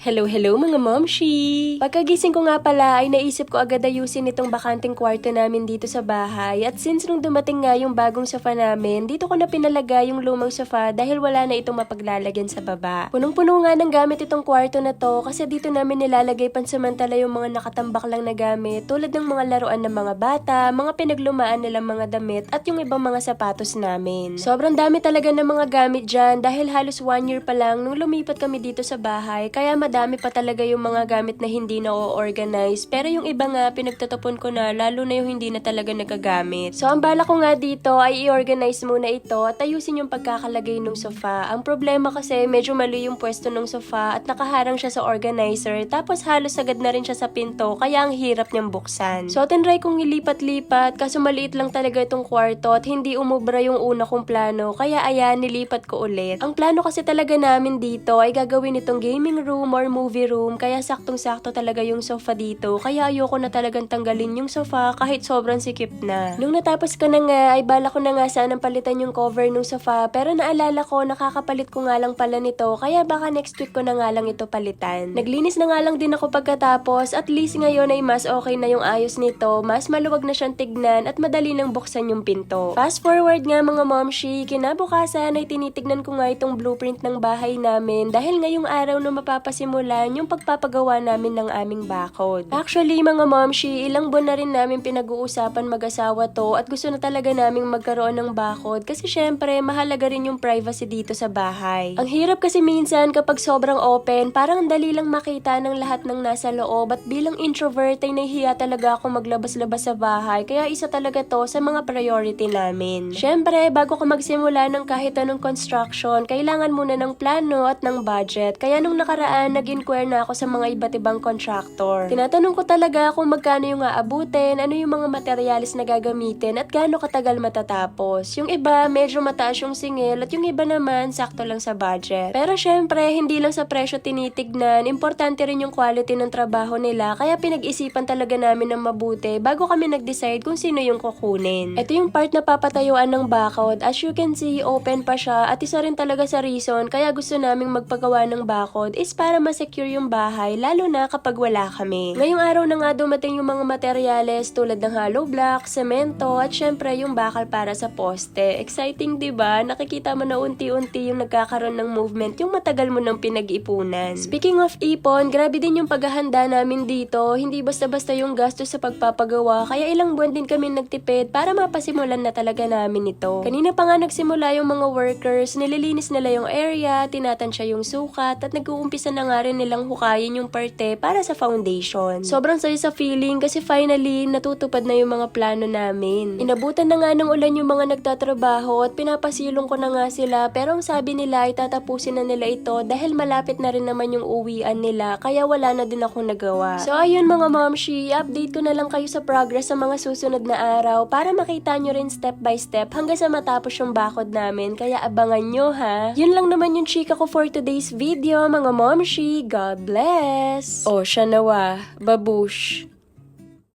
Hello mga momshi! Pagkagising ko nga pala ay naisip ko agad ayusin itong bakanteng kwarto namin dito sa bahay at since nung dumating nga yung bagong sofa namin, dito ko na pinalaga yung lumang sofa dahil wala na itong mapaglalagyan sa baba. Punong-puno nga ng gamit itong kwarto na to kasi dito namin nilalagay pansamantala yung mga nakatambak lang na gamit tulad ng mga laruan ng mga bata, mga pinaglumaan nilang mga damit at yung ibang mga sapatos namin. Sobrang dami talaga ng mga gamit dyan dahil halos 1 year pa lang nung lumipat kami dito sa bahay kaya madami pa talaga yung mga gamit na hindi na o-organize. Pero yung iba nga, pinagtatapon ko na, lalo na yung hindi na talaga nagagamit. So, ang bala ko nga dito ay i-organize muna ito at ayusin yung pagkakalagay ng sofa. Ang problema kasi, medyo mali yung pwesto ng sofa at nakaharang siya sa organizer. Tapos, halos sagad na rin siya sa pinto, kaya ang hirap niyang buksan. So, tinry kong ilipat-lipat, kaso maliit lang talaga itong kwarto at hindi umubra yung una kong plano. Kaya, ayan, nilipat ko ulit. Ang plano kasi talaga namin dito ay gagawin itong gaming room or movie room, kaya saktong-sakto talaga yung sofa dito, kaya ayoko na talagang tanggalin yung sofa kahit sobrang sikip na. Nung natapos ko na nga, ay bala ko na nga sanang palitan yung cover ng sofa, pero naalala ko, nakakapalit ko nga lang pala nito, kaya baka next week ko na nga lang ito palitan. Naglinis na nga lang din ako pagkatapos, at least ngayon ay mas okay na yung ayos nito, mas maluwag na siyang tignan at madali nang buksan yung pinto. Fast forward nga mga momshi, kinabukasan ay tinitignan ko nga itong blueprint ng bahay namin dahil ngayong araw na mapapasimulan yung pagpapagawa namin ng aming bakod. Actually, mga momshi, ilang buwan na rin namin pinag-uusapan mag-asawa to at gusto na talaga naming magkaroon ng bakod kasi syempre, mahalaga rin yung privacy dito sa bahay. Ang hirap kasi minsan kapag sobrang open, parang dali lang makita ng lahat ng nasa loob at bilang introvert ay nahihiya talaga ako maglabas-labas sa bahay kaya isa talaga to sa mga priority namin. Syempre, bago ka magsimula ng kahit anong construction, kailangan muna ng plano at ng budget. Kaya nung nakaraan, nag-inquire na ako sa mga iba't ibang contractor. Tinatanong ko talaga kung magkano yung aabutin, ano yung mga materyales na gagamitin at gaano katagal matatapos. Yung iba, medyo mataas yung singil at yung iba naman, sakto lang sa budget. Pero syempre, hindi lang sa presyo tinitignan, importante rin yung quality ng trabaho nila kaya pinag-isipan talaga namin ng mabuti bago kami nag-decide kung sino yung kukunin. Ito yung part na papatayuan ng bakod. As you can see, open pa siya at isa rin talaga sa reason kaya gusto naming magpagawa ng bakod is para ma-secure yung bahay lalo na kapag wala kami. Ngayong araw na nga dumating yung mga materyales tulad ng hollow block, semento at syempre yung bakal para sa poste. Exciting 'di ba? Nakikita mo na unti-unti yung nagkakaroon ng movement yung matagal mo nang pinag-ipunan. Speaking of ipon, grabe din yung paghahanda namin dito. Hindi basta-basta yung gastos sa pagpapagawa kaya ilang buwan din kami nagtipid para mapasimulan na talaga namin ito. Kanina pa nga nagsimula yung mga workers, nililinis nila yung area, tinatansya yung sukat at nag-uumpisa na nga rin nilang hukayin yung parte para sa foundation. Sobrang saya sa feeling kasi finally natutupad na yung mga plano namin. Inabutan na nga ng ulan yung mga nagtatrabaho at pinapasilong ko na nga sila pero ang sabi nila ay tatapusin na nila ito dahil malapit na rin naman yung uwian nila kaya wala na din ako nagawa. So ayun mga momshi, update ko na lang kayo sa progress sa mga susunod na araw para makita nyo rin step by step hanggang sa matapos yung bakod namin kaya abangan nyo ha. Yun lang naman yung chika ko for today's video mga momshi. God bless! O siya nawa, babush.